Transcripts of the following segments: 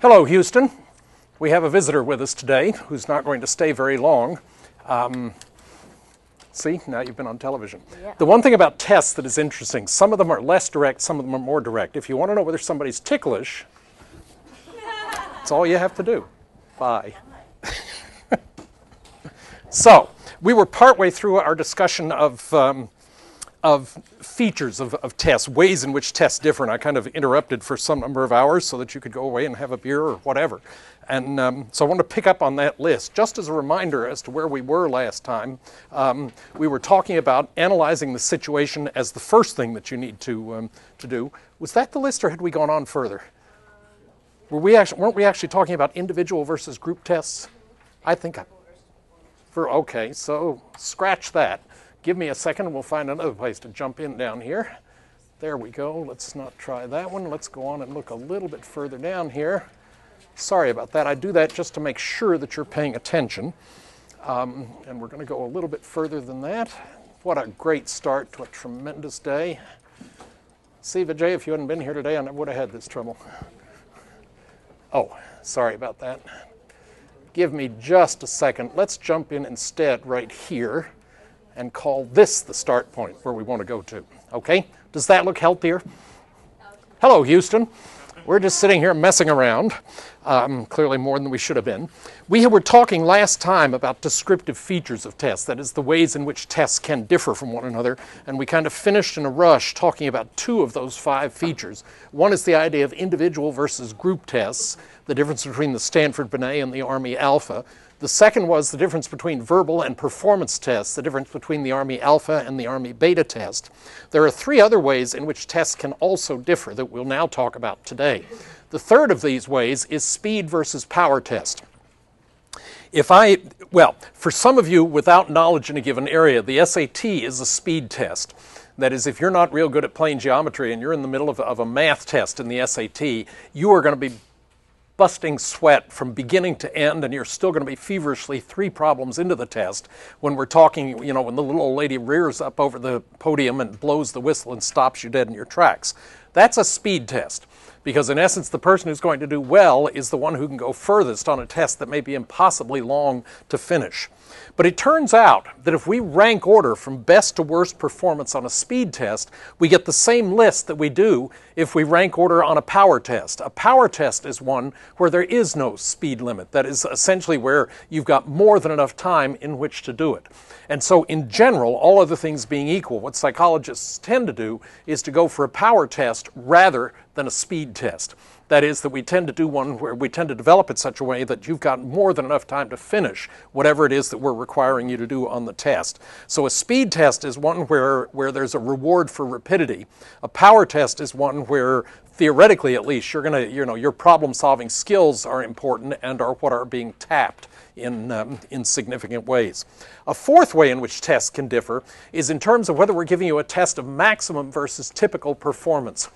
Hello, Houston. We have a visitor with us today who's not going to stay very long. See, now you've been on television. Yeah. The one thing about tests that is interesting, some of them are less direct, some of them are more direct. If you want to know whether somebody's ticklish, that's all you have to do. Bye. So, we were partway through our discussion of features of tests, ways in which tests differ, and I kind of interrupted for some number of hours so that you could go away and have a beer or whatever. And so I want to pick up on that list. Just as a reminder as to where we were last time, we were talking about analyzing the situation as the first thing that you need to do. Was that the list, or had we gone on further? Weren't we actually talking about individual versus group tests? I think okay, so scratch that. Give me a second and we'll find another place to jump in down here. There we go. Let's not try that one. Let's go on and look a little bit further down here. Sorry about that. I do that just to make sure that you're paying attention. And we're going to go a little bit further than that. What a great start to a tremendous day. See, Vijay, if you hadn't been here today, I never would have had this trouble. Oh, sorry about that. Give me just a second. Let's jump in instead right here and call this the start point where we want to go to. Okay? Does that look healthier? Hello, Houston. We're just sitting here messing around, clearly more than we should have been. We were talking last time about descriptive features of tests, that is, the ways in which tests can differ from one another, and we kind of finished in a rush talking about two of those 5 features. One is the idea of individual versus group tests, the difference between the Stanford Binet and the Army Alpha. The second was the difference between verbal and performance tests, the difference between the Army Alpha and the Army Beta test. There are 3 other ways in which tests can also differ that we'll now talk about today. The third of these ways is speed versus power test. For some of you without knowledge in a given area, the SAT is a speed test. That is, if you're not real good at plane geometry and you're in the middle of a math test in the SAT, you are going to be busting sweat from beginning to end, and you're still going to be feverishly 3 problems into the test when we're talking, when the little old lady rears up over the podium and blows the whistle and stops you dead in your tracks. That's a speed test, because in essence the person who's going to do well is the one who can go furthest on a test that may be impossibly long to finish. But it turns out that if we rank order from best to worst performance on a speed test, we get the same list that we do if we rank order on a power test. A power test is one where there is no speed limit. That is essentially where you've got more than enough time in which to do it. And so in general, all other things being equal, what psychologists tend to do is to go for a power test rather than a speed test. That is, that we tend to do one where we tend to develop it such a way that you've got more than enough time to finish whatever it is that we're requiring you to do on the test. So a speed test is one where there's a reward for rapidity. A power test is one where, theoretically at least, you're going to, your problem-solving skills are important and are what are being tapped in significant ways. A fourth way in which tests can differ is in terms of whether we're giving you a test of maximum versus typical performance.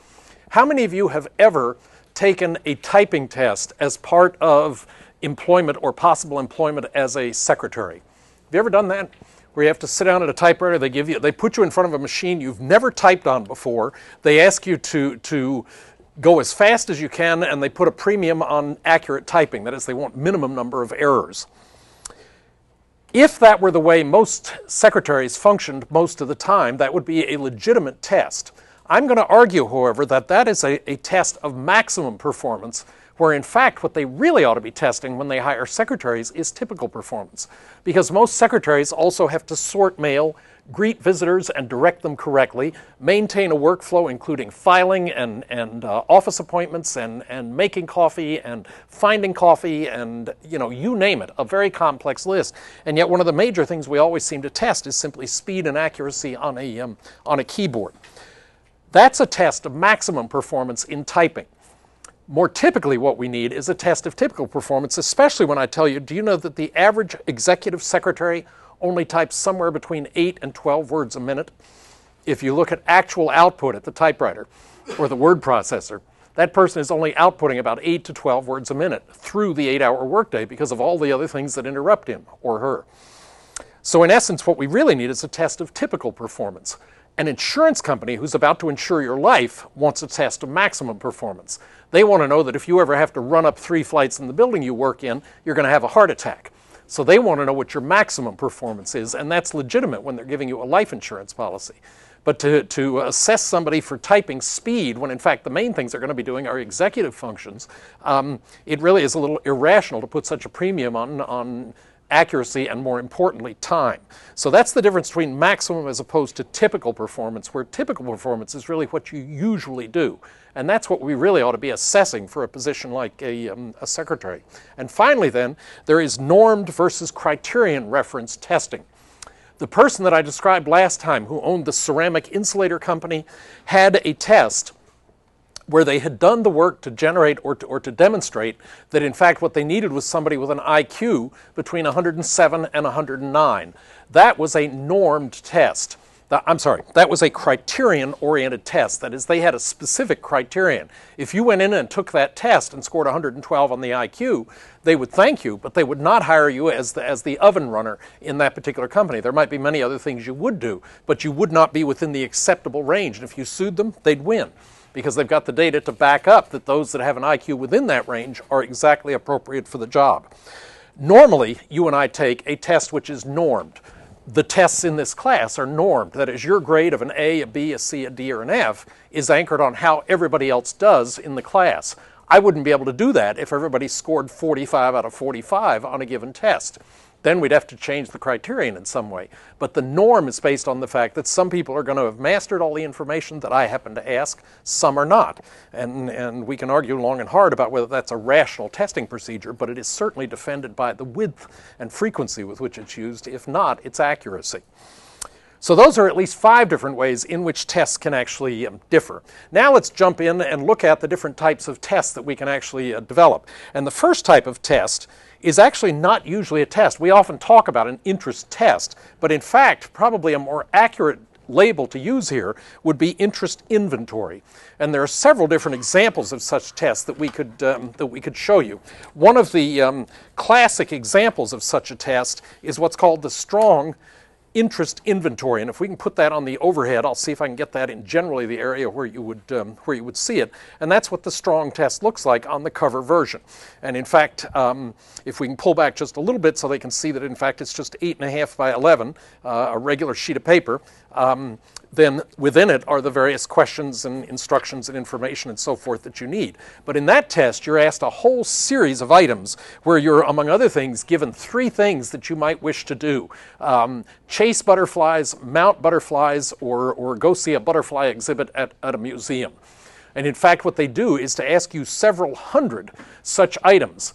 How many of you have ever taken a typing test as part of employment or possible employment as a secretary? Have you ever done that? Where you have to sit down at a typewriter, they put you in front of a machine you've never typed on before, they ask you to go as fast as you can, and they put a premium on accurate typing. That is, they want minimum number of errors. If that were the way most secretaries functioned most of the time, that would be a legitimate test. I'm going to argue, however, that that is a test of maximum performance, where in fact what they really ought to be testing when they hire secretaries is typical performance. Because most secretaries also have to sort mail, greet visitors and direct them correctly, maintain a workflow including filing and office appointments and making coffee and finding coffee and, you name it, a very complex list. And yet one of the major things we always seem to test is simply speed and accuracy on a keyboard. That's a test of maximum performance in typing. More typically, what we need is a test of typical performance, especially when I tell you, do you know that the average executive secretary only types somewhere between 8 and 12 words a minute? If you look at actual output at the typewriter or the word processor, that person is only outputting about 8 to 12 words a minute through the 8-hour workday because of all the other things that interrupt him or her. So in essence, what we really need is a test of typical performance. An insurance company who's about to insure your life wants a test of maximum performance. They want to know that if you ever have to run up 3 flights in the building you work in, you're going to have a heart attack. So they want to know what your maximum performance is, and that's legitimate when they're giving you a life insurance policy. But to assess somebody for typing speed, when in fact the main things they're going to be doing are executive functions, it really is a little irrational to put such a premium on accuracy and, more importantly, time. So that's the difference between maximum as opposed to typical performance, where typical performance is really what you usually do. And that's what we really ought to be assessing for a position like a secretary. And finally then, there is normed versus criterion reference testing. The person that I described last time who owned the ceramic insulator company had a test where they had done the work to generate or to demonstrate that in fact what they needed was somebody with an IQ between 107 and 109. That was a normed test. That was a criterion-oriented test. That is, they had a specific criterion. If you went in and took that test and scored 112 on the IQ, they would thank you, but they would not hire you as the oven runner in that particular company. There might be many other things you would do, but you would not be within the acceptable range. And if you sued them, they'd win, because they've got the data to back up that those that have an IQ within that range are exactly appropriate for the job. Normally, you and I take a test which is normed. The tests in this class are normed. That is, your grade of an A, a B, a C, a D, or an F is anchored on how everybody else does in the class. I wouldn't be able to do that if everybody scored 45 out of 45 on a given test. Then we'd have to change the criterion in some way. But the norm is based on the fact that some people are going to have mastered all the information that I happen to ask, some are not. And we can argue long and hard about whether that's a rational testing procedure, but it is certainly defended by the width and frequency with which it's used, if not its accuracy. So those are at least 5 different ways in which tests can actually differ. Now let's jump in and look at the different types of tests that we can actually develop. And the first type of test is actually not usually a test. We often talk about an interest test, but in fact, probably a more accurate label to use here would be interest inventory. And there are several different examples of such tests that we could show you. One of the classic examples of such a test is what's called the strong interest inventory, and if we can put that on the overhead, I'll see if I can get that in generally the area where you would see it, and that's what the strong test looks like on the cover version. And in fact, if we can pull back just a little bit so they can see that in fact it's just 8.5 by 11, a regular sheet of paper, then within it are the various questions and instructions and information and so forth that you need. But in that test, you're asked a whole series of items where you're, among other things, given 3 things that you might wish to do. Chase butterflies, mount butterflies, or go see a butterfly exhibit at a museum. And in fact, what they do is to ask you several hundred such items.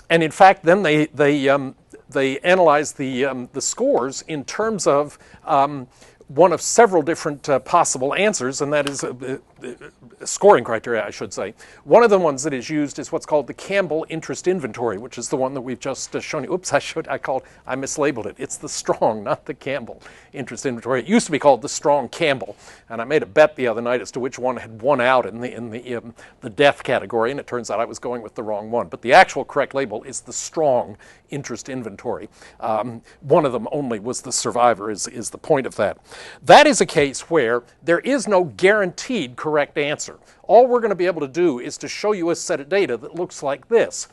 And in fact, then they analyze the scores in terms of one of several different possible answers, and that is scoring criteria, I should say. One of the ones that is used is what's called the Campbell interest inventory, which is the one that we've just shown you. Oops, I mislabeled it. It's the strong, not the Campbell interest inventory. It used to be called the strong Campbell, and I made a bet the other night as to which one had won out in the death category, and it turns out I was going with the wrong one. But the actual correct label is the strong interest inventory. One of them only was the survivor, is the point of that. That is a case where there is no guaranteed correct answer. All we're going to be able to do is to show you a set of data that looks like this.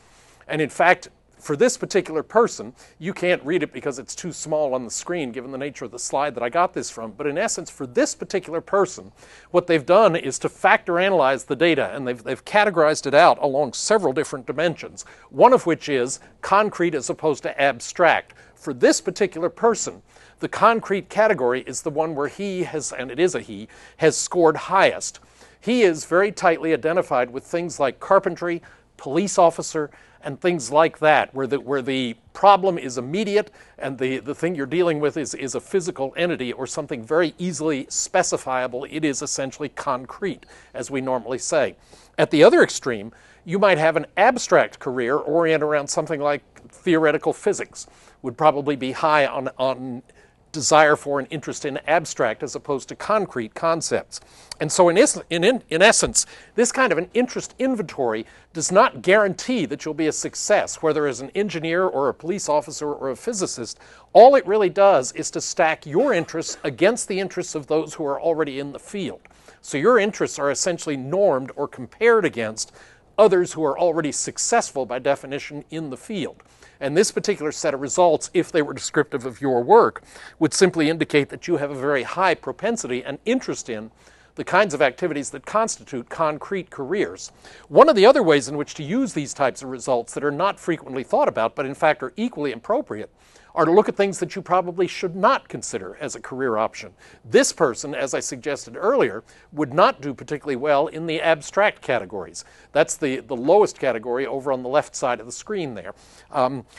And in fact, for this particular person, you can't read it because it's too small on the screen given the nature of the slide that I got this from. But in essence, for this particular person, what they've done is to factor analyze the data, and they've categorized it out along several different dimensions, one of which is concrete as opposed to abstract. For this particular person, the concrete category is the one where he has, and it is a he, has scored highest. He is very tightly identified with things like carpentry, police officer, and things like that, where the problem is immediate and the thing you're dealing with is a physical entity or something very easily specifiable. It is essentially concrete, as we normally say. At the other extreme, you might have an abstract career oriented around something like theoretical physics, would probably be high on desire for and interest in abstract as opposed to concrete concepts. And so in essence, this kind of an interest inventory does not guarantee that you'll be a success, whether as an engineer or a police officer or a physicist. All it really does is to stack your interests against the interests of those who are already in the field. So your interests are essentially normed or compared against others who are already successful by definition in the field. And this particular set of results, if they were descriptive of your work, would simply indicate that you have a very high propensity and interest in the kinds of activities that constitute concrete careers. One of the other ways in which to use these types of results that are not frequently thought about, but in fact are equally appropriate, are to look at things that you probably should not consider as a career option. This person, as I suggested earlier, would not do particularly well in the abstract categories. That's the lowest category over on the left side of the screen there.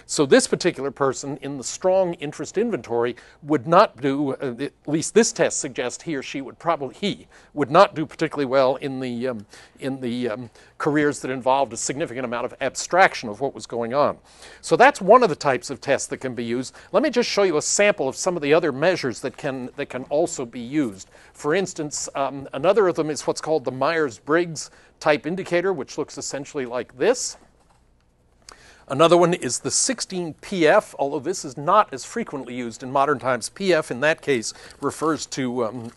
So this particular person in the strong interest inventory would not do, at least this test suggests he would not do particularly well in the careers that involved a significant amount of abstraction of what was going on. So that's one of the types of tests that can be used. Let me just show you a sample of some of the other measures that can also be used. For instance, another of them is what's called the Myers-Briggs type indicator, which looks essentially like this. Another one is the 16PF, although this is not as frequently used in modern times. PF in that case refers to,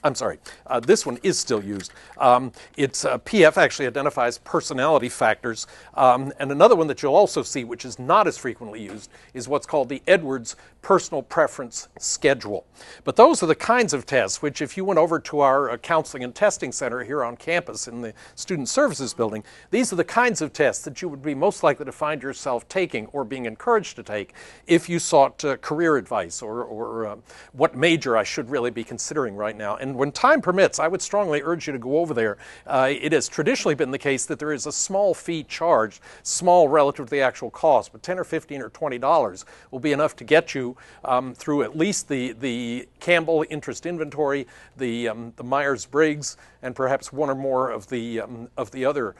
this one is still used. PF actually identifies personality factors. And another one that you'll also see, which is not as frequently used, is what's called the Edwards Personal Preference Schedule. But those are the kinds of tests which, if you went over to our Counseling and Testing Center here on campus in the Student Services Building, these are the kinds of tests that you would be most likely to find yourself taking or being encouraged to take if you sought career advice or what major I should really be considering right now. And when time permits, I would strongly urge you to go over there. It has traditionally been the case that there is a small fee charged, small relative to the actual cost, but $10 or $15 or $20 will be enough to get you through at least the Campbell Interest Inventory, the Myers-Briggs, and perhaps one or more of the other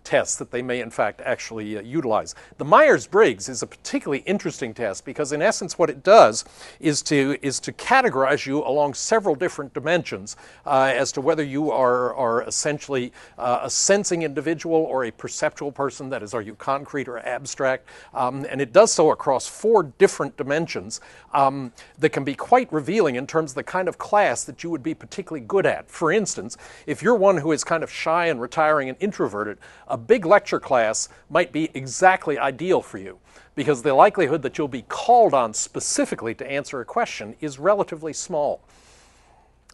tests that they may in fact actually utilize. The Myers-Briggs is a particularly interesting test because in essence what it does is to categorize you along several different dimensions as to whether you are essentially a sensing individual or a perceptual person, that is, are you concrete or abstract, and it does so across 4 different dimensions that can be quite revealing in terms of the kind of class that you would be particularly good at. For instance, if you're one who is kind of shy and retiring and introverted, a big lecture class might be exactly ideal for you because the likelihood that you'll be called on specifically to answer a question is relatively small.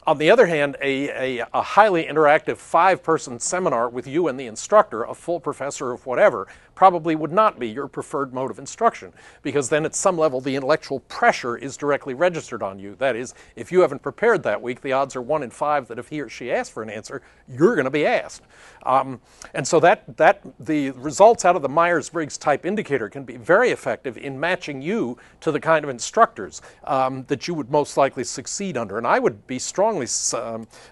On the other hand, a highly interactive 5-person seminar with you and the instructor, a full professor of whatever, probably would not be your preferred mode of instruction because then at some level the intellectual pressure is directly registered on you. That is, if you haven't prepared that week, the odds are 1 in 5 that if he or she asks for an answer, you're going to be asked. And so the results out of the Myers-Briggs type indicator can be very effective in matching you to the kind of instructors that you would most likely succeed under. And I would be strongly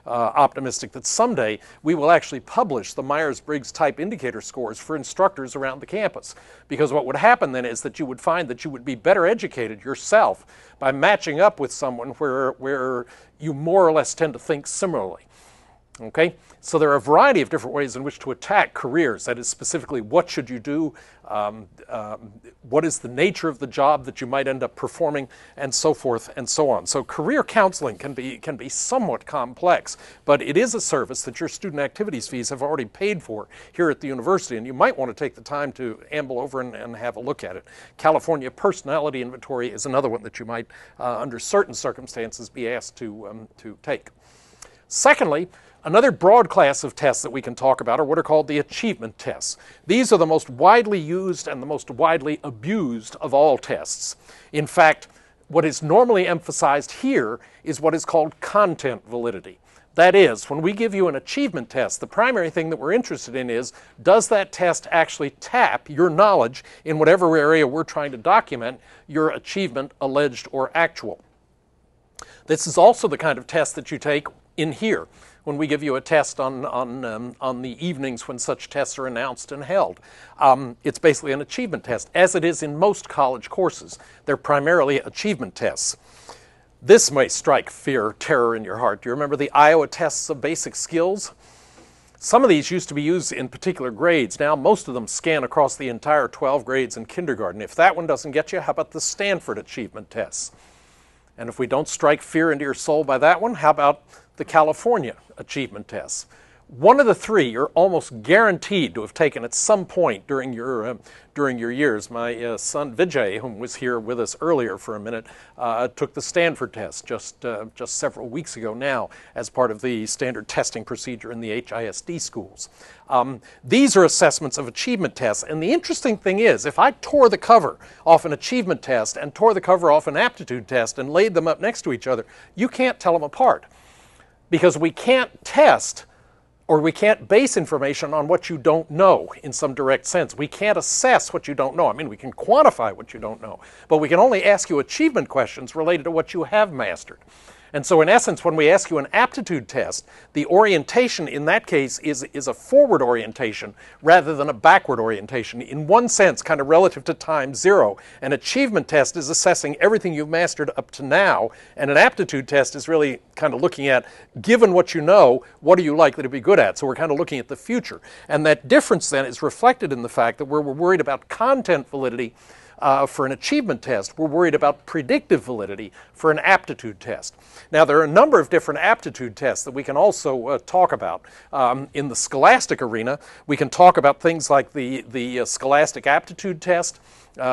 optimistic that someday we will actually publish the Myers-Briggs type indicator scores for instructors around the campus. Because what would happen then is that you would find that you would be better educated yourself by matching up with someone where you more or less tend to think similarly. Okay, so there are a variety of different ways in which to attack careers. That is, specifically, what should you do? What is the nature of the job that you might end up performing, and so forth and so on. So career counseling can be somewhat complex, but it is a service that your student activities fees have already paid for here at the university, and you might want to take the time to amble over and have a look at it. California Personality Inventory is another one that you might, under certain circumstances, be asked to take. Secondly, another broad class of tests that we can talk about are what are called the achievement tests. These are the most widely used and the most widely abused of all tests. In fact, what is normally emphasized here is what is called content validity. That is, when we give you an achievement test, the primary thing that we're interested in is, does that test actually tap your knowledge in whatever area we're trying to document your achievement, alleged or actual? This is also the kind of test that you take in here when we give you a test on the evenings when such tests are announced and held. It's basically an achievement test, as it is in most college courses. They're primarily achievement tests. This may strike fear, terror in your heart. Do you remember the Iowa tests of basic skills? Some of these used to be used in particular grades. Now most of them scan across the entire 12 grades in kindergarten. If that one doesn't get you, how about the Stanford achievement tests? And if we don't strike fear into your soul by that one, how about the California achievement tests? One of the three you're almost guaranteed to have taken at some point during your years. My son Vijay, whom was here with us earlier for a minute, took the Stanford test just several weeks ago now as part of the standard testing procedure in the HISD schools. These are assessments of achievement tests, and the interesting thing is, if I tore the cover off an achievement test and tore the cover off an aptitude test and laid them up next to each other, you can't tell them apart, because we can't test or we can't base information on what you don't know in some direct sense. We can't assess what you don't know. I mean, we can quantify what you don't know, but we can only ask you achievement questions related to what you have mastered. And so in essence, when we ask you an aptitude test, the orientation in that case is a forward orientation rather than a backward orientation. In one sense, kind of relative to time zero. An achievement test is assessing everything you've mastered up to now, and an aptitude test is really kind of looking at, given what you know, what are you likely to be good at? So we're kind of looking at the future. And that difference then is reflected in the fact that where we're worried about content validity for an achievement test, we're worried about predictive validity for an aptitude test. Now, there are a number of different aptitude tests that we can also talk about. In the scholastic arena, we can talk about things like the scholastic aptitude test.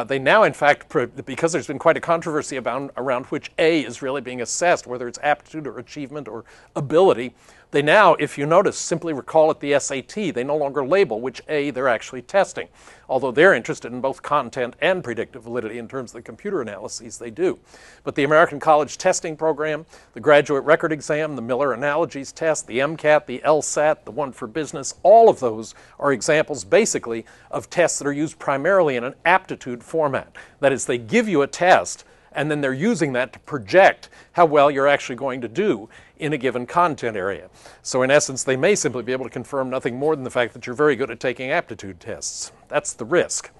They now, in fact, because there's been quite a controversy around which A is really being assessed, whether it's aptitude or achievement or ability, they now, if you notice, simply recall it the SAT. They no longer label which A they're actually testing, although they're interested in both content and predictive validity in terms of the computer analyses they do. But the American College Testing Program, the Graduate Record Exam, the Miller Analogies Test, the MCAT, the LSAT, the one for business, all of those are examples basically of tests that are used primarily in an aptitude format. That is, they give you a test and then they're using that to project how well you're actually going to do in a given content area. So in essence, they may simply be able to confirm nothing more than the fact that you're very good at taking aptitude tests. That's the risk.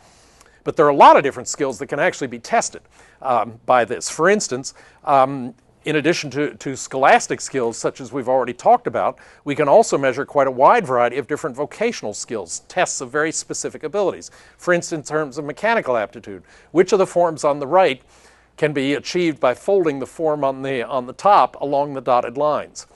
But there are a lot of different skills that can actually be tested by this. For instance, in addition to scholastic skills, such as we've already talked about, we can also measure quite a wide variety of different vocational skills, tests of very specific abilities. For instance, in terms of mechanical aptitude, which of the forms on the right can be achieved by folding the form on the top along the dotted lines?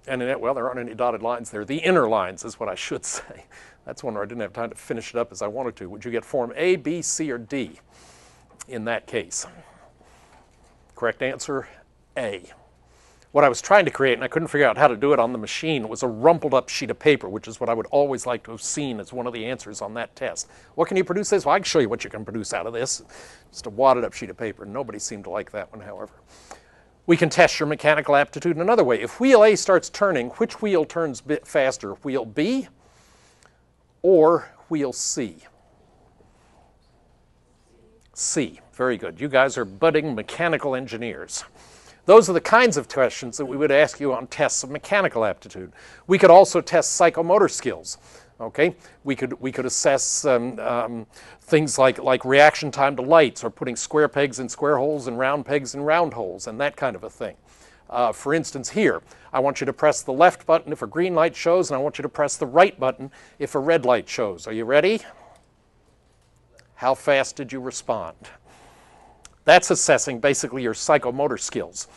And well, there aren't any dotted lines there. The inner lines is what I should say. That's one where I didn't have time to finish it up as I wanted to. Would you get form A, B, C, or D in that case? Correct answer, A. What I was trying to create, and I couldn't figure out how to do it on the machine, was a rumpled up sheet of paper, which is what I would always like to have seen as one of the answers on that test. What can you produce this? Well, I can show you what you can produce out of this. Just a wadded up sheet of paper. Nobody seemed to like that one, however. We can test your mechanical aptitude in another way. If wheel A starts turning, which wheel turns a bit faster? Wheel B or wheel C? C. Very good. You guys are budding mechanical engineers. Those are the kinds of questions that we would ask you on tests of mechanical aptitude. We could also test psychomotor skills. Okay, we could assess things like reaction time to lights, or putting square pegs in square holes and round pegs in round holes, and that kind of a thing. For instance, here, I want you to press the left button if a green light shows, and I want you to press the right button if a red light shows. Are you ready? How fast did you respond? That's assessing basically your psychomotor skills,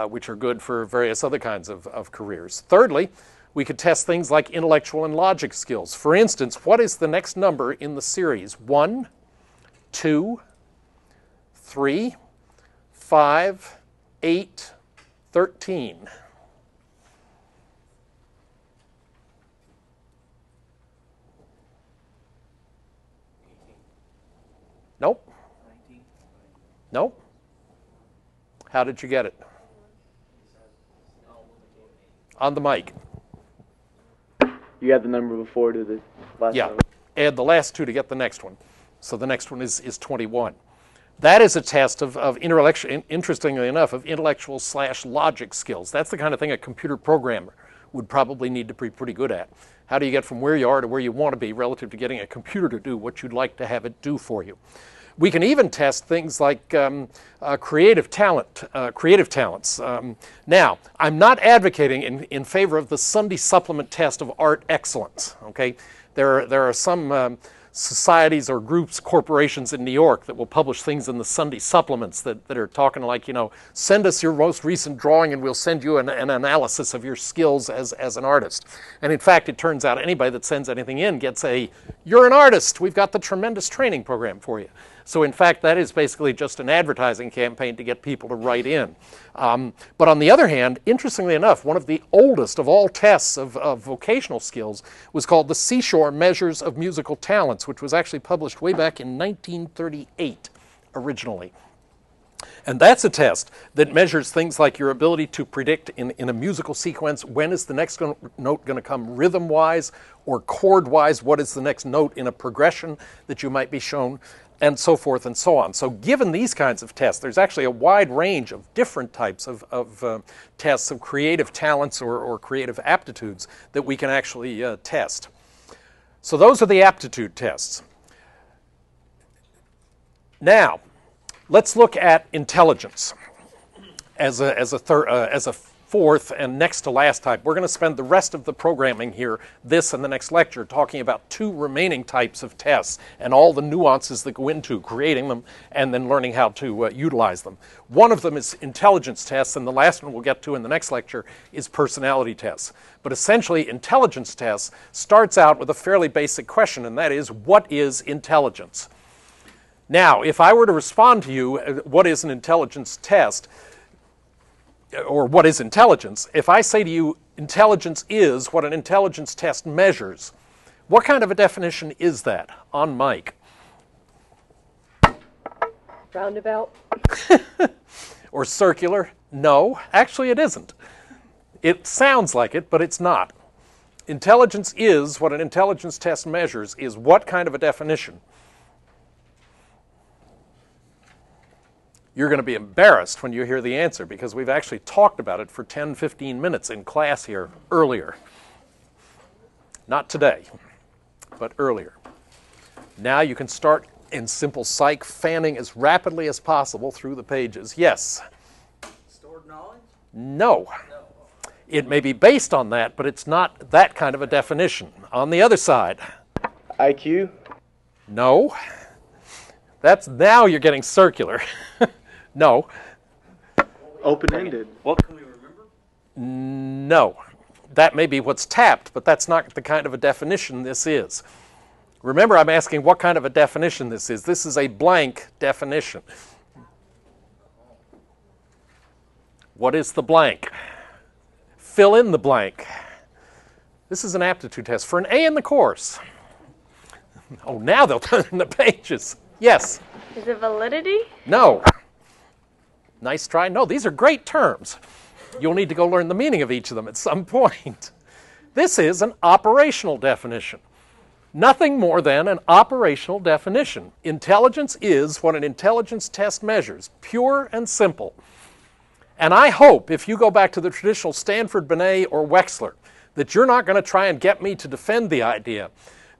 which are good for various other kinds of careers. Thirdly, we could test things like intellectual and logic skills. For instance, what is the next number in the series? 1, 2, 3, 5, 8, 13. Nope. Nope. How did you get it? On the mic. You had the number before to the last Yeah. number? Add the last two to get the next one. So the next one is 21. That is a test of intellectual, interestingly enough, of intellectual/logic skills. That's the kind of thing a computer programmer would probably need to be pretty good at. How do you get from where you are to where you want to be relative to getting a computer to do what you'd like to have it do for you? We can even test things like creative talents. Now, I'm not advocating in favor of the Sunday supplement test of art excellence. Okay, there are some societies or groups, corporations in New York that will publish things in the Sunday supplements that are talking like, you know, send us your most recent drawing and we'll send you an analysis of your skills as an artist. And in fact, it turns out anybody that sends anything in gets a, you're an artist, we've got the tremendous training program for you. So in fact, that is basically just an advertising campaign to get people to write in. But on the other hand, interestingly enough, one of the oldest of all tests of vocational skills was called the Seashore Measures of Musical Talents, which was actually published way back in 1938 originally. And that's a test that measures things like your ability to predict in a musical sequence, when is the next note going to come rhythm-wise or chord-wise, what is the next note in a progression that you might be shown, and so forth and so on. So given these kinds of tests, there's actually a wide range of different types of tests of creative talents or creative aptitudes that we can actually test. So those are the aptitude tests. Now, let's look at intelligence as a fourth and next to last type. We're going to spend the rest of the programming here, this and the next lecture, talking about two remaining types of tests and all the nuances that go into creating them and then learning how to utilize them. One of them is intelligence tests, and the last one we'll get to in the next lecture is personality tests. But essentially, intelligence tests starts out with a fairly basic question, and that is, what is intelligence? Now, if I were to respond to you, what is an intelligence test, or what is intelligence? If I say to you, intelligence is what an intelligence test measures, what kind of a definition is that on mic? Roundabout. Or circular? No, actually it isn't. It sounds like it, but it's not. Intelligence is what an intelligence test measures is what kind of a definition? You're going to be embarrassed when you hear the answer because we've actually talked about it for 10, 15 minutes in class here earlier. Not today, but earlier. Now you can start in simple psych fanning as rapidly as possible through the pages. Yes? Stored knowledge? No. It may be based on that, but it's not that kind of a definition. On the other side. IQ? No. That's now you're getting circular. No. Open-ended. What can we remember? No. That may be what's tapped, but that's not the kind of a definition this is. Remember, I'm asking what kind of a definition this is. This is a blank definition. What is the blank? Fill in the blank. This is an aptitude test for an A in the course. Oh, now they'll turn the pages. Yes? Is it validity? No. Nice try. No, these are great terms. You'll need to go learn the meaning of each of them at some point. This is an operational definition. Nothing more than an operational definition. Intelligence is what an intelligence test measures, pure and simple. And I hope, if you go back to the traditional Stanford, Binet, or Wechsler, that you're not going to try and get me to defend the idea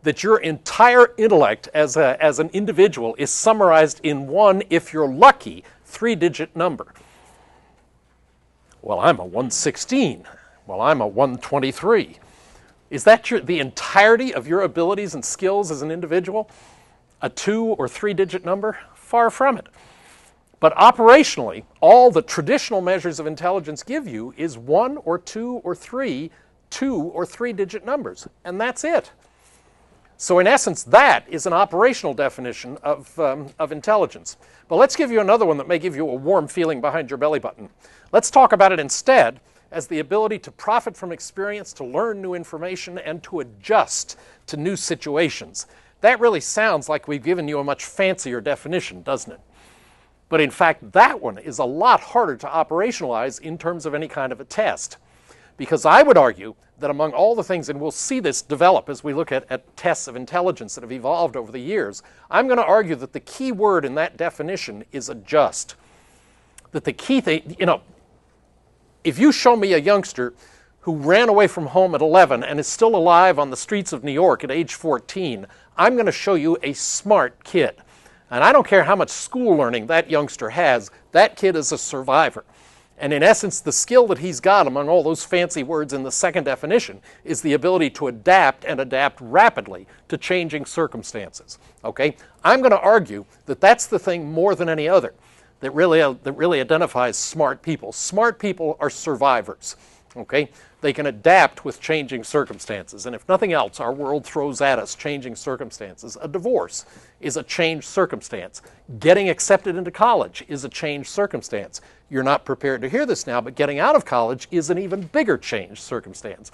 that your entire intellect as an individual is summarized in one, if you're lucky, 3-digit number. Well, I'm a 116. Well, I'm a 123. Is that the entirety of your abilities and skills as an individual? A 2 or 3-digit number? Far from it. But operationally, all the traditional measures of intelligence give you is 1 or 2 or 3 2 or 3-digit numbers, and that's it. So in essence, that is an operational definition of intelligence. But let's give you another one that may give you a warm feeling behind your belly button. Let's talk about it instead as the ability to profit from experience, to learn new information, and to adjust to new situations. That really sounds like we've given you a much fancier definition, doesn't it? But in fact, that one is a lot harder to operationalize in terms of any kind of a test. Because I would argue that among all the things, and we'll see this develop as we look at tests of intelligence that have evolved over the years, I'm going to argue that the key word in that definition is adjust. That the key thing, if you show me a youngster who ran away from home at 11 and is still alive on the streets of New York at age 14, I'm going to show you a smart kid. And I don't care how much school learning that youngster has, that kid is a survivor. And in essence, the skill that he's got among all those fancy words in the second definition is the ability to adapt and adapt rapidly to changing circumstances. Okay? I'm going to argue that that's the thing more than any other that really identifies smart people. Smart people are survivors. Okay? They can adapt with changing circumstances. And if nothing else, our world throws at us changing circumstances. A divorce is a changed circumstance. Getting accepted into college is a changed circumstance. You're not prepared to hear this now, but getting out of college is an even bigger changed circumstance.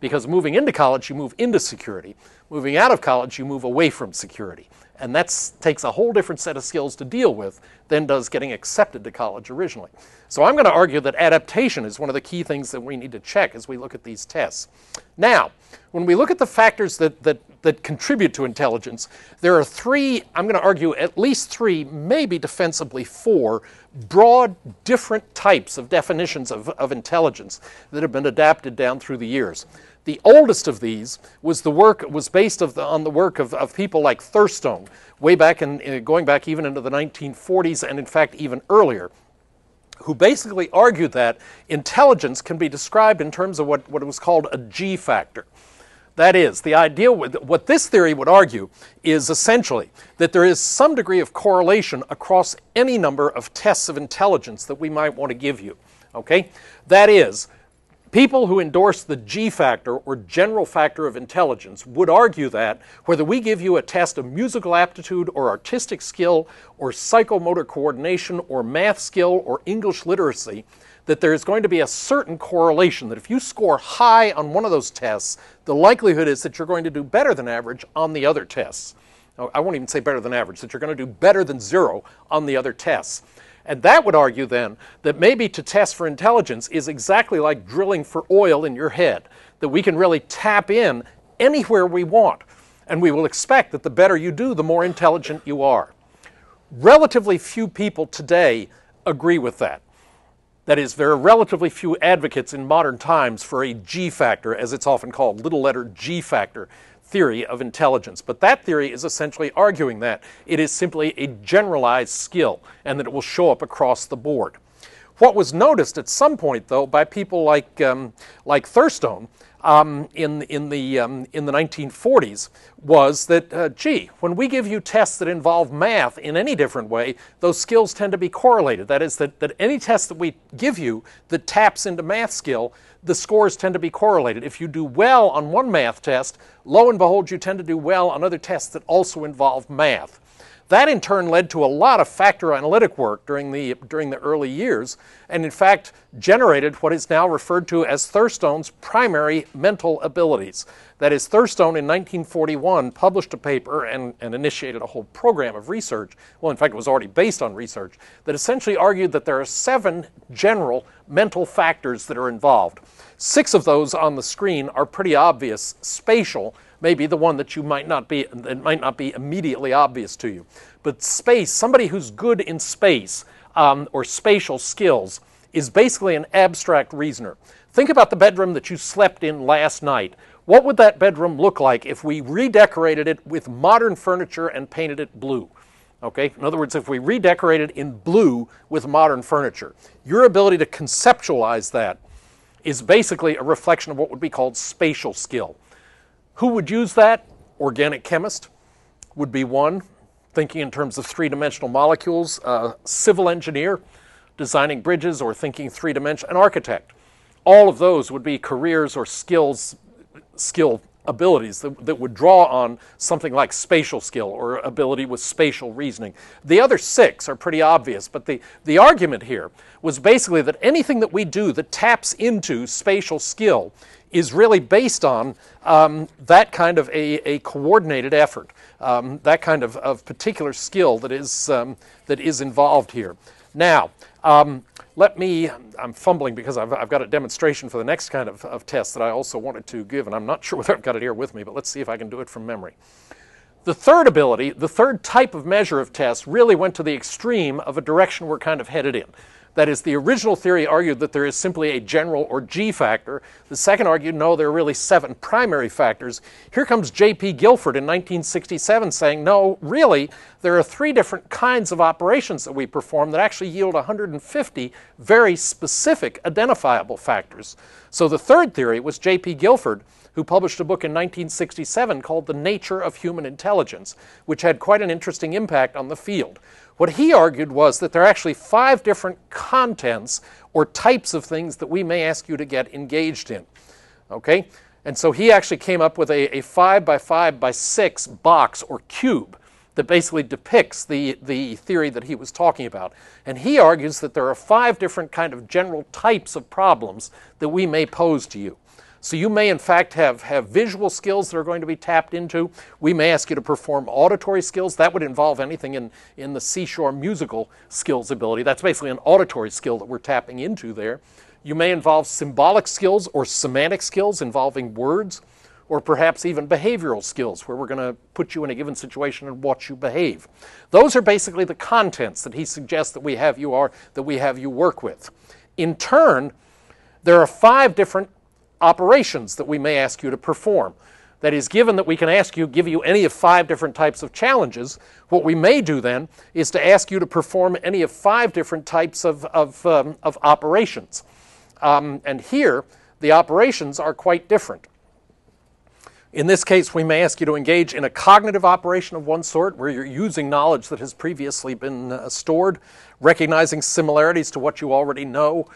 Because moving into college, you move into security. Moving out of college, you move away from security. And that takes a whole different set of skills to deal with than does getting accepted to college originally. So I'm going to argue that adaptation is one of the key things that we need to check as we look at these tests. Now, when we look at the factors that contribute to intelligence, there are three, I'm going to argue at least three, maybe defensively four, broad, different types of definitions of intelligence that have been adapted down through the years. The oldest of these was based on the work of people like Thurstone, way back going back even into the 1940s and in fact even earlier, who basically argued that intelligence can be described in terms of what was called a G factor. That is, the idea, what this theory would argue is essentially that there is some degree of correlation across any number of tests of intelligence that we might want to give you. Okay? That is, people who endorse the G factor or general factor of intelligence would argue that whether we give you a test of musical aptitude or artistic skill or psychomotor coordination or math skill or English literacy, that there is going to be a certain correlation, that if you score high on one of those tests, the likelihood is that you're going to do better than average on the other tests. I won't even say better than average, that you're going to do better than zero on the other tests. And that would argue then that maybe to test for intelligence is exactly like drilling for oil in your head, that we can really tap in anywhere we want, and we will expect that the better you do, the more intelligent you are. Relatively few people today agree with that. That is, there are relatively few advocates in modern times for a G factor, as it's often called, little letter G factor theory of intelligence. But that theory is essentially arguing that it is simply a generalized skill and that it will show up across the board. What was noticed at some point, though, by people like Thurstone in the 1940s was that, gee, when we give you tests that involve math in any different way, those skills tend to be correlated. That is, that any test that we give you that taps into math skill, the scores tend to be correlated. If you do well on one math test, lo and behold, you tend to do well on other tests that also involve math. That in turn led to a lot of factor analytic work during the early years, and in fact generated what is now referred to as Thurstone's primary mental abilities. That is, Thurstone in 1941 published a paper and initiated a whole program of research, well in fact it was already based on research, that essentially argued that there are 7 general mental factors that are involved. 6 of those on the screen are pretty obvious. Spatial may be the one that might not be immediately obvious to you. But space, somebody who's good in space or spatial skills is basically an abstract reasoner. Think about the bedroom that you slept in last night. What would that bedroom look like if we redecorated it with modern furniture and painted it blue? Okay? In other words, if we redecorated in blue with modern furniture, your ability to conceptualize that is basically a reflection of what would be called spatial skill. Who would use that? Organic chemist would be one, thinking in terms of three-dimensional molecules. Civil engineer, designing bridges or thinking three-dimensional. An architect. All of those would be careers or skill abilities that would draw on something like spatial skill or ability with spatial reasoning. The other 6 are pretty obvious, but the argument here was basically that anything that we do that taps into spatial skill is really based on that kind of a coordinated effort, that kind of particular skill that is involved here. Now, I'm fumbling because I've got a demonstration for the next kind of test that I also wanted to give, and I'm not sure whether I've got it here with me, but let's see if I can do it from memory. The third ability, the third type of measure of test really went to the extreme of a direction we're kind of headed in. That is, the original theory argued that there is simply a general or G factor. The second argued, no, there are really 7 primary factors. Here comes J.P. Guilford in 1967 saying, no, really, there are 3 different kinds of operations that we perform that actually yield 150 very specific identifiable factors. So the third theory was J.P. Guilford, who published a book in 1967 called The Nature of Human Intelligence, which had quite an interesting impact on the field. What he argued was that there are actually 5 different contents or types of things that we may ask you to get engaged in. Okay? And so he actually came up with a 5 by 5 by 6 box or cube that basically depicts the theory that he was talking about. And he argues that there are 5 different kind of general types of problems that we may pose to you. So you may, in fact, have visual skills that are going to be tapped into. We may ask you to perform auditory skills. That would involve anything in the Seashore musical skills ability. That's basically an auditory skill that we're tapping into there. You may involve symbolic skills or semantic skills involving words, or perhaps even behavioral skills, where we're going to put you in a given situation and watch you behave. Those are basically the contents that he suggests that we have you work with. In turn, there are 5 different operations that we may ask you to perform. That is, given that we can give you any of 5 different types of challenges, what we may do then is to ask you to perform any of 5 different types of operations. And here, the operations are quite different. In this case, we may ask you to engage in a cognitive operation of one sort, where you're using knowledge that has previously been stored, recognizing similarities to what you already know.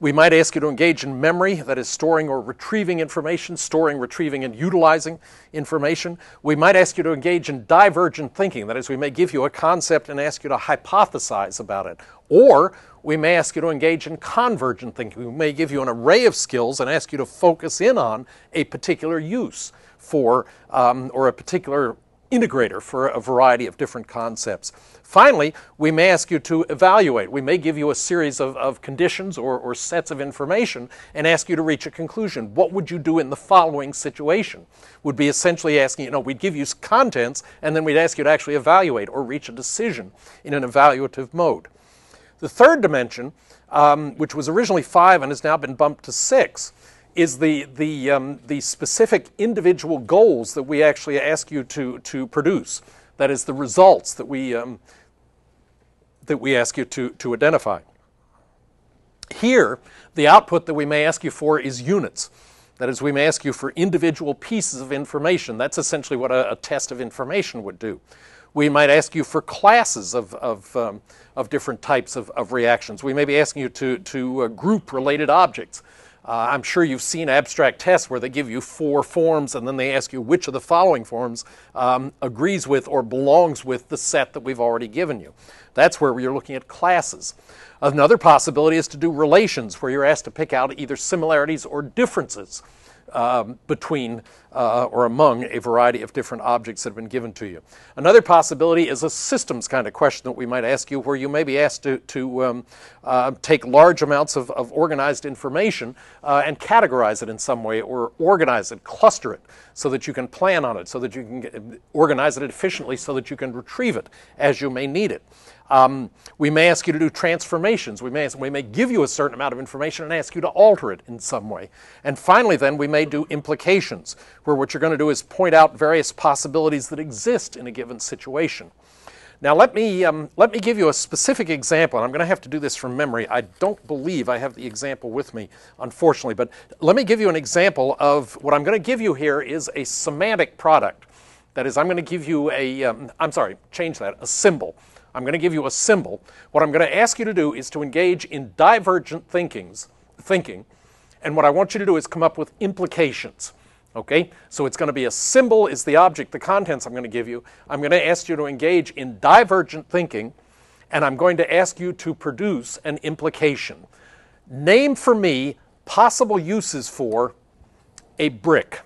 We might ask you to engage in memory, that is storing or retrieving information, storing, retrieving, and utilizing information. We might ask you to engage in divergent thinking, that is, we may give you a concept and ask you to hypothesize about it. Or we may ask you to engage in convergent thinking. We may give you an array of skills and ask you to focus in on a particular use for, or a particular integrator for a variety of different concepts. Finally, we may ask you to evaluate. We may give you a series of conditions or sets of information and ask you to reach a conclusion. What would you do in the following situation? Would be essentially asking, we'd give you contents and then we'd ask you to actually evaluate or reach a decision in an evaluative mode. The third dimension, which was originally 5 and has now been bumped to 6, is the specific individual goals that we actually ask you to produce. That is, the results that we ask you to identify. Here, the output that we may ask you for is units. That is, we may ask you for individual pieces of information. That's essentially what a test of information would do. We might ask you for classes of different types of reactions. We may be asking you to group related objects. I'm sure you've seen abstract tests where they give you 4 forms and then they ask you which of the following forms agrees with or belongs with the set that we've already given you. That's where you're looking at classes. Another possibility is to do relations, where you're asked to pick out either similarities or differences between or among a variety of different objects that have been given to you. Another possibility is a systems kind of question that we might ask you, where you may be asked to take large amounts of organized information and categorize it in some way, or organize it, cluster it, so that you can plan on it, so that you can organize it efficiently, so that you can retrieve it as you may need it. We may ask you to do transformations. We may give you a certain amount of information and ask you to alter it in some way. And finally, then, we may do implications, where what you're going to do is point out various possibilities that exist in a given situation. Now, let me give you a specific example. And I'm going to have to do this from memory. I don't believe I have the example with me, unfortunately. But let me give you an example of what I'm going to give you here is a semantic product. That is, I'm going to give you a symbol. I'm going to give you a symbol. What I'm going to ask you to do is to engage in divergent thinking. And what I want you to do is come up with implications. Okay? So it's going to be a symbol is the object, the contents I'm going to give you. I'm going to ask you to engage in divergent thinking, and I'm going to ask you to produce an implication. Name for me possible uses for a brick.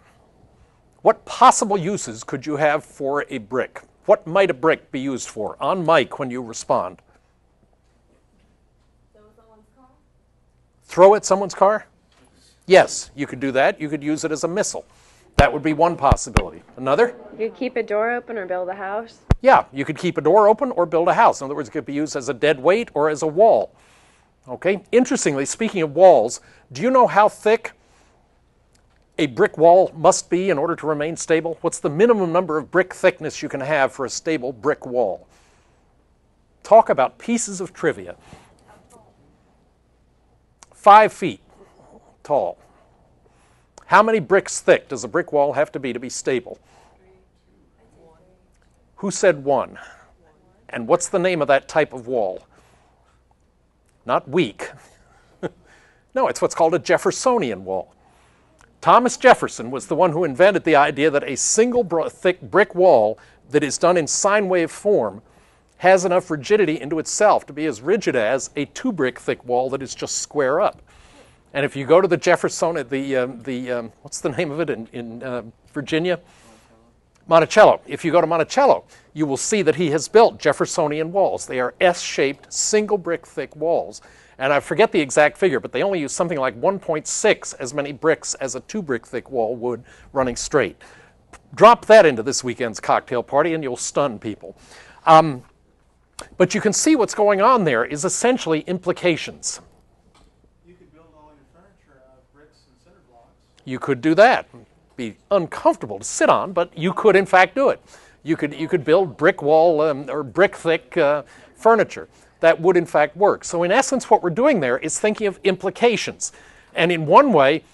What possible uses could you have for a brick? What might a brick be used for? On mic when you respond. Throw someone's car? Throw at someone's car? Yes, you could do that. You could use it as a missile. That would be one possibility. Another? You could keep a door open or build a house. Yeah, you could keep a door open or build a house. In other words, it could be used as a dead weight or as a wall. Okay? Interestingly, speaking of walls, do you know how thick a brick wall must be in order to remain stable? What's the minimum number of brick thickness you can have for a stable brick wall? Talk about pieces of trivia. 5 feet tall. How many bricks thick does a brick wall have to be stable? Who said 1? And what's the name of that type of wall? Not weak. No, it's what's called a Jeffersonian wall. Thomas Jefferson was the one who invented the idea that a single thick brick wall that is done in sine wave form has enough rigidity into itself to be as rigid as a 2 brick thick wall that is just square up. And if you go to the Jeffersonian, what's the name of it in Virginia? Monticello. If you go to Monticello, you will see that he has built Jeffersonian walls. They are S-shaped, single brick thick walls. And I forget the exact figure, but they only use something like 1.6 as many bricks as a 2 brick thick wall would running straight. Drop that into this weekend's cocktail party and you'll stun people. But you can see what's going on there is essentially implications. You could build all your furniture out of bricks and cinder blocks. You could do that. Be uncomfortable to sit on, but you could in fact do it. You could build brick wall or brick thick furniture. That would in fact work. So in essence what we're doing there is thinking of implications. And in one way,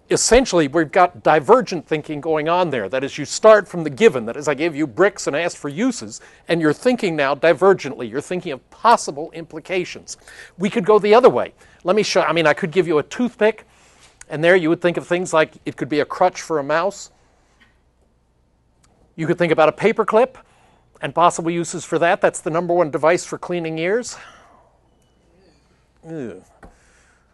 essentially we've got divergent thinking going on there. That is, you start from the given, that is, I gave you bricks and asked for uses, and you're thinking now divergently. You're thinking of possible implications. We could go the other way. Let me show, I could give you a toothpick, and there you would think of things like it could be a crutch for a mouse. You could think about a paper clip and possible uses for that. That's the #1 device for cleaning ears. Ew.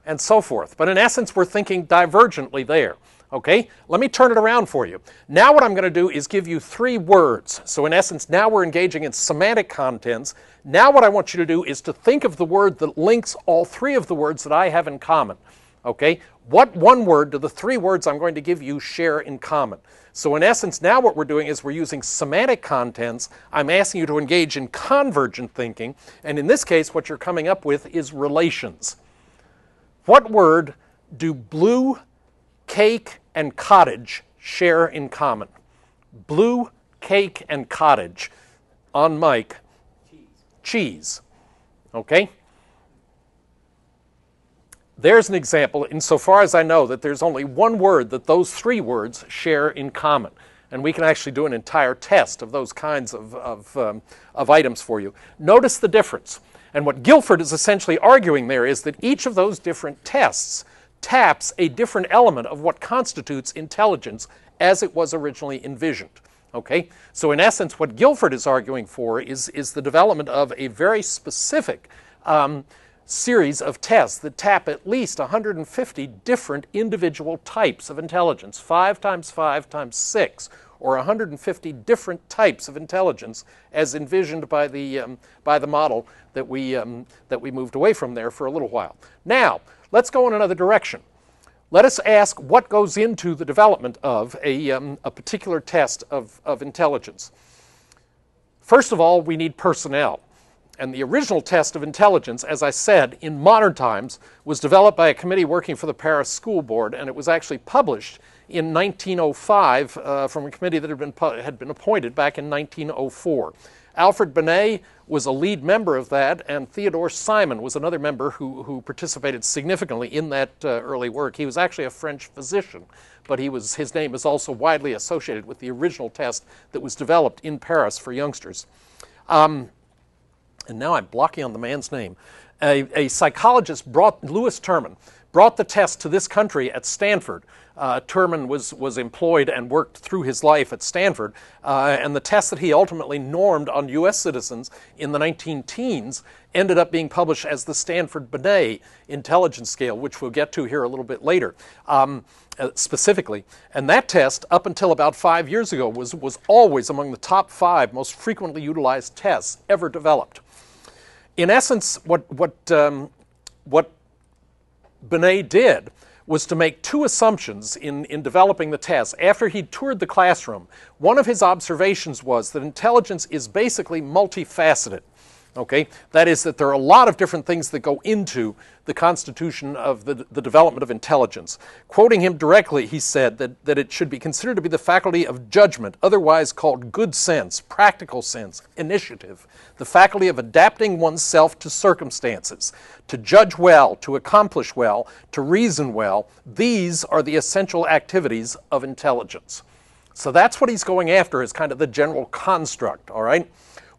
And so forth. But in essence, we're thinking divergently there. Okay? Let me turn it around for you. Now what I'm going to do is give you 3 words. So in essence, now we're engaging in semantic contents. Now what I want you to do is to think of the word that links all 3 of the words that I have in common. Okay? What one word do the 3 words I'm going to give you share in common? So in essence, now what we're doing is we're using semantic contents. I'm asking you to engage in convergent thinking. And in this case, what you're coming up with is relations. What word do blue, cake, and cottage share in common? Blue, cake, and cottage. On Mike. Cheese. Okay? There's an example, insofar as I know, that there's only one word that those 3 words share in common. And we can actually do an entire test of those kinds of items for you. Notice the difference. And what Guilford is essentially arguing there is that each of those different tests taps a different element of what constitutes intelligence as it was originally envisioned. Okay? So in essence, what Guilford is arguing for is the development of a very specific series of tests that tap at least 150 different individual types of intelligence, 5 times 5 times 6, or 150 different types of intelligence as envisioned by the model that we moved away from there for a little while. Now, let's go in another direction. Let us ask what goes into the development of a particular test of intelligence. First of all, we need personnel. And the original test of intelligence, as I said, in modern times, was developed by a committee working for the Paris School Board, and it was actually published in 1905 from a committee that had been appointed back in 1904. Alfred Binet was a lead member of that, and Theodore Simon was another member who participated significantly in that early work. He was actually a French physician, but his name is also widely associated with the original test that was developed in Paris for youngsters. And now I'm blocking on the man's name. A psychologist, Louis Terman, brought the test to this country at Stanford. Terman was employed and worked through his life at Stanford, and the test that he ultimately normed on U.S. citizens in the 19-teens ended up being published as the Stanford-Binet intelligence scale, which we'll get to here a little bit later. Specifically. And that test, up until about 5 years ago, was always among the top 5 most frequently utilized tests ever developed. In essence, what Binet did was to make two assumptions in developing the test. After he toured the classroom, one of his observations was that intelligence is basically multifaceted. Okay? That is, that there are a lot of different things that go into the constitution of the development of intelligence. Quoting him directly, he said that it should be considered to be the faculty of judgment, otherwise called good sense, practical sense, initiative, the faculty of adapting oneself to circumstances, to judge well, to accomplish well, to reason well. These are the essential activities of intelligence. So that's what he's going after as kind of the general construct, all right?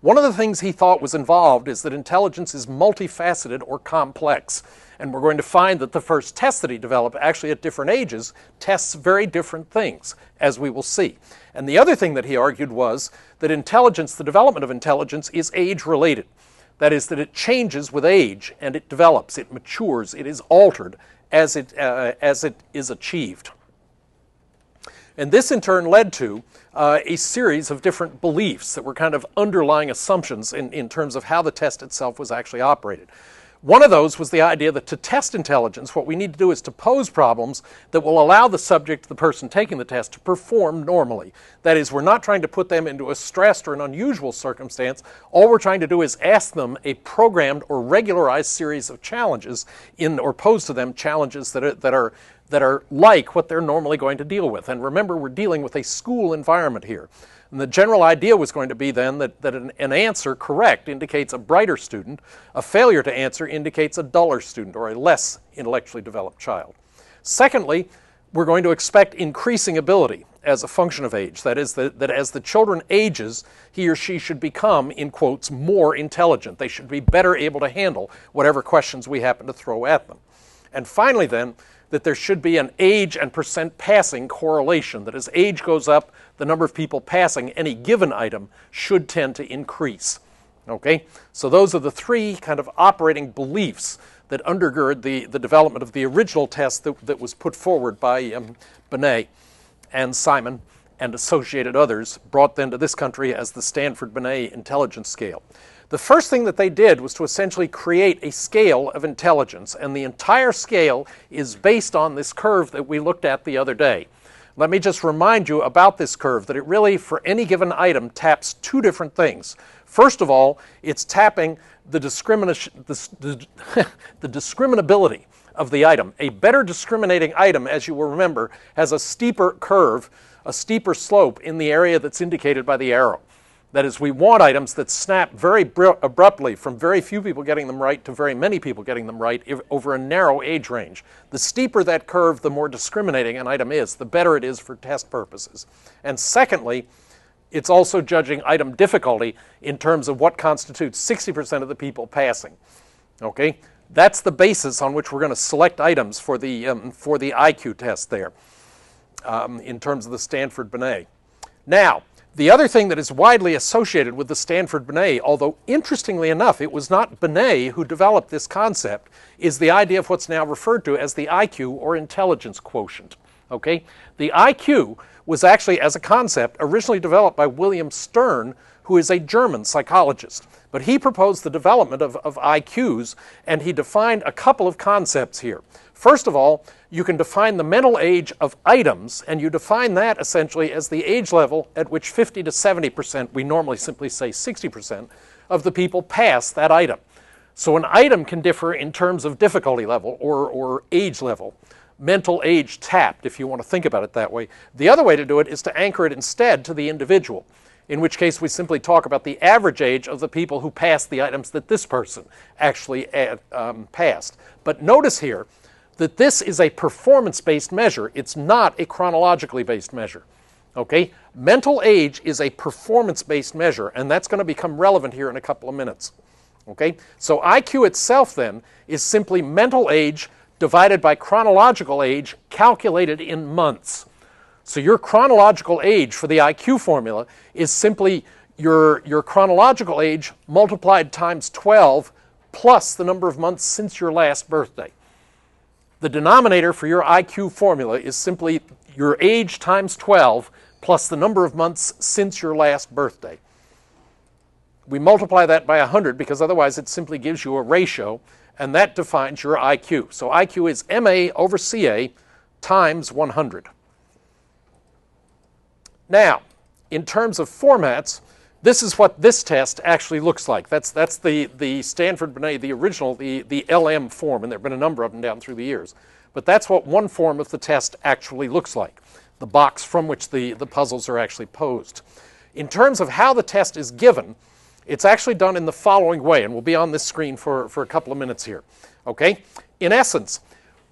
One of the things he thought was involved is that intelligence is multifaceted or complex. And we're going to find that the first tests that he developed, actually at different ages, tests very different things, as we will see. And the other thing that he argued was that intelligence, the development of intelligence, is age-related. That is, that it changes with age, and it develops, it matures, it is altered as it is achieved. And this in turn led to a series of different beliefs that were kind of underlying assumptions in terms of how the test itself was actually operated. One of those was the idea that to test intelligence, what we need to do is to pose problems that will allow the subject, the person taking the test, to perform normally. That is, we're not trying to put them into a stressed or an unusual circumstance. All we're trying to do is ask them a programmed or regularized series of challenges or pose to them challenges that are like what they're normally going to deal with. And remember, we're dealing with a school environment here. And the general idea was going to be then that an answer correct indicates a brighter student, a failure to answer indicates a duller student or a less intellectually developed child. Secondly, we're going to expect increasing ability as a function of age. That is, that as the children ages, he or she should become, in quotes, more intelligent. They should be better able to handle whatever questions we happen to throw at them. And finally then, that there should be an age and percent passing correlation, that as age goes up, the number of people passing any given item should tend to increase. Okay? So those are the three kind of operating beliefs that undergird the development of the original test that was put forward by Binet and Simon and associated others, brought then to this country as the Stanford-Binet Intelligence Scale. The first thing that they did was to essentially create a scale of intelligence, and the entire scale is based on this curve that we looked at the other day. Let me just remind you about this curve, that it really, for any given item, taps two different things. First of all, it's tapping the discriminability of the item. A better discriminating item, as you will remember, has a steeper curve, a steeper slope in the area that's indicated by the arrow. That is, we want items that snap very abruptly from very few people getting them right to very many people getting them right over a narrow age range. The steeper that curve, the more discriminating an item is, the better it is for test purposes. And secondly, it's also judging item difficulty in terms of what constitutes 60% of the people passing. Okay? That's the basis on which we're going to select items for the IQ test there in terms of the Stanford-Binet. Now, the other thing that is widely associated with the Stanford-Binet, although interestingly enough, it was not Binet who developed this concept, is the idea of what's now referred to as the IQ, or intelligence quotient. Okay? The IQ was actually, as a concept, originally developed by William Stern, who is a German psychologist. But he proposed the development of IQs, and he defined a couple of concepts here. First of all, you can define the mental age of items, and you define that essentially as the age level at which 50 to 70%, we normally simply say 60%, of the people pass that item. So an item can differ in terms of difficulty level or age level. Mental age tapped, if you want to think about it that way. The other way to do it is to anchor it instead to the individual, in which case we simply talk about the average age of the people who passed the items that this person actually passed. But notice here that this is a performance-based measure. It's not a chronologically based measure. Okay? Mental age is a performance-based measure, and that's going to become relevant here in a couple of minutes. Okay? So IQ itself then is simply mental age divided by chronological age calculated in months. So your chronological age for the IQ formula is simply your chronological age multiplied times 12 plus the number of months since your last birthday. The denominator for your IQ formula is simply your age times 12 plus the number of months since your last birthday. We multiply that by 100 because otherwise it simply gives you a ratio, and that defines your IQ. So IQ is MA over CA times 100. Now, in terms of formats, this is what this test actually looks like. That's the Stanford-Binet, the original, the LM form, and there have been a number of them down through the years. But that's what one form of the test actually looks like, the box from which the puzzles are actually posed. In terms of how the test is given, it's actually done in the following way, and we'll be on this screen for a couple of minutes here. Okay? In essence,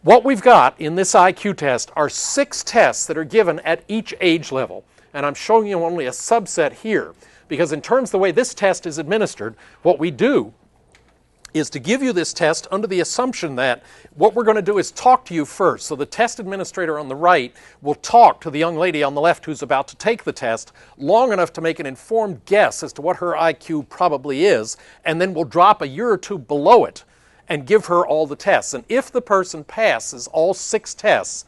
what we've got in this IQ test are 6 tests that are given at each age level, and I'm showing you only a subset here, because in terms of the way this test is administered, what we do is to give you this test under the assumption that what we're going to do is talk to you first. So the test administrator on the right will talk to the young lady on the left who's about to take the test long enough to make an informed guess as to what her IQ probably is, and then we'll drop a year or two below it and give her all the tests. And if the person passes all 6 tests,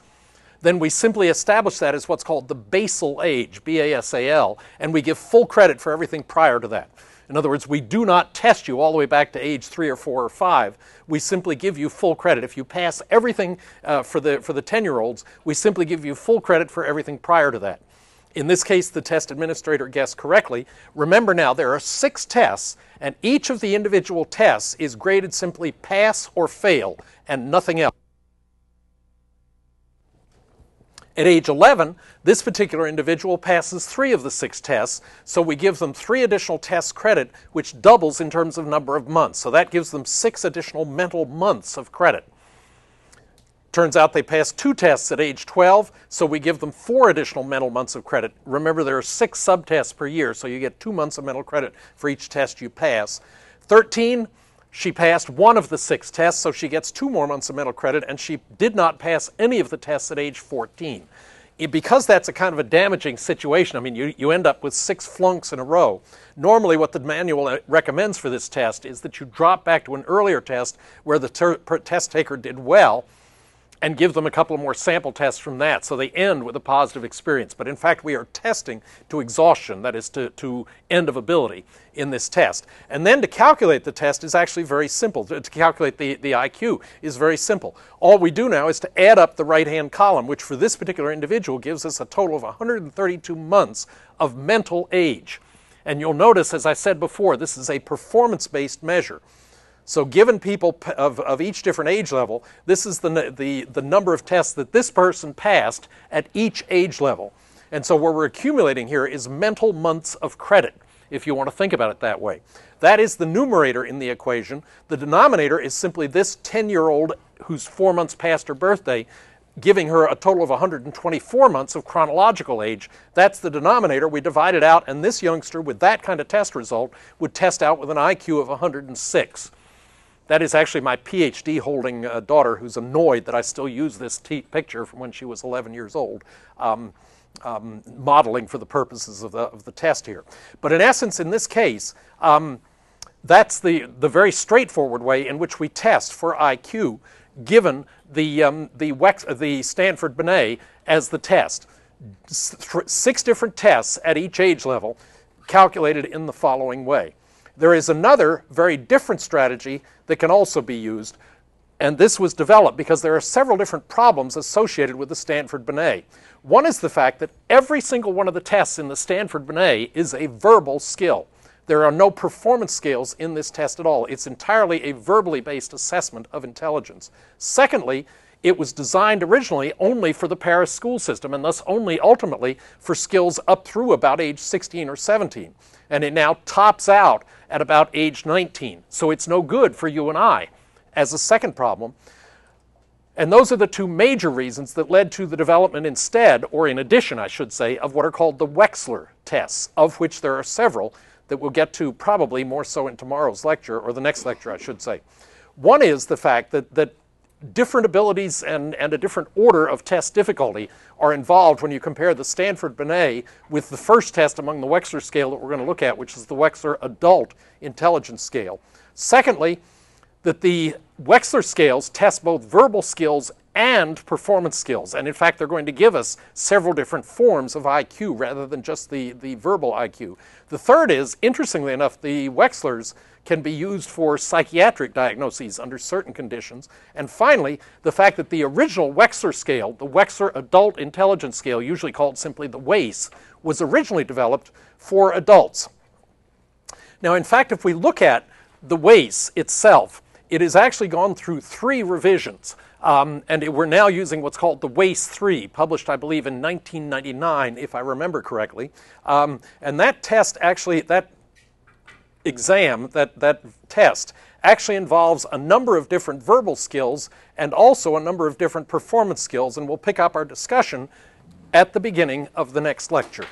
then we simply establish that as what's called the basal age, B-A-S-A-L, and we give full credit for everything prior to that. In other words, we do not test you all the way back to age 3 or 4 or 5. We simply give you full credit. If you pass everything for the 10-year-olds, we simply give you full credit for everything prior to that. In this case, the test administrator guessed correctly. Remember now, there are 6 tests, and each of the individual tests is graded simply pass or fail, and nothing else. At age 11, this particular individual passes 3 of the 6 tests, so we give them 3 additional tests credit, which doubles in terms of number of months. So that gives them 6 additional mental months of credit. Turns out they passed 2 tests at age 12, so we give them 4 additional mental months of credit. Remember, there are 6 subtests per year, so you get 2 months of mental credit for each test you pass. 13, she passed 1 of the 6 tests, so she gets 2 more months of mental credit, and she did not pass any of the tests at age 14. Because that's a kind of a damaging situation, I mean, you end up with 6 flunks in a row. Normally what the manual recommends for this test is that you drop back to an earlier test where the test taker did well, and give them a couple of more sample tests from that, so they end with a positive experience. But in fact, we are testing to exhaustion, that is to end of ability in this test. And then to calculate the test is actually very simple. To calculate the IQ is very simple. All we do now is to add up the right-hand column, which for this particular individual gives us a total of 132 months of mental age. And you'll notice, as I said before, this is a performance-based measure. So given people of each different age level, this is the number of tests that this person passed at each age level. And so what we're accumulating here is mental months of credit, if you want to think about it that way. That is the numerator in the equation. The denominator is simply this 10-year-old who's 4 months past her birthday, giving her a total of 124 months of chronological age. That's the denominator. We divide it out, and this youngster with that kind of test result would test out with an IQ of 106. That is actually my PhD holding daughter, who's annoyed that I still use this picture from when she was 11 years old, modeling for the purposes of the test here. But in essence, in this case, that's the very straightforward way in which we test for IQ, given the Stanford-Binet as the test. 6 different tests at each age level, calculated in the following way. There is another very different strategy that can also be used, and this was developed because there are several different problems associated with the Stanford-Binet. One is the fact that every single one of the tests in the Stanford-Binet is a verbal skill. There are no performance scales in this test at all. It's entirely a verbally based assessment of intelligence. Secondly, it was designed originally only for the Paris school system, and thus only ultimately for skills up through about age 16 or 17. And it now tops out at about age 19. So it's no good for you and I as a second problem. And those are the 2 major reasons that led to the development instead, or in addition, I should say, of what are called the Wechsler tests, of which there are several that we'll get to probably more so in tomorrow's lecture, or the next lecture, I should say. One is the fact that different abilities and a different order of test difficulty are involved when you compare the Stanford-Binet with the first test among the Wechsler scale that we're going to look at, which is the Wechsler Adult Intelligence Scale. Secondly, that the Wechsler scales test both verbal skills and performance skills. And in fact, they're going to give us several different forms of IQ rather than just the verbal IQ. The third is, interestingly enough, the Wechslers can be used for psychiatric diagnoses under certain conditions. And finally, the fact that the original Wechsler scale, the Wechsler Adult Intelligence Scale, usually called simply the WAIS, was originally developed for adults. Now, in fact, if we look at the WAIS itself, it has actually gone through 3 revisions. We're now using what's called the WAIS 3, published, I believe, in 1999, if I remember correctly. And that test actually, that exam, that test, actually involves a number of different verbal skills and also a number of different performance skills. And we'll pick up our discussion at the beginning of the next lecture.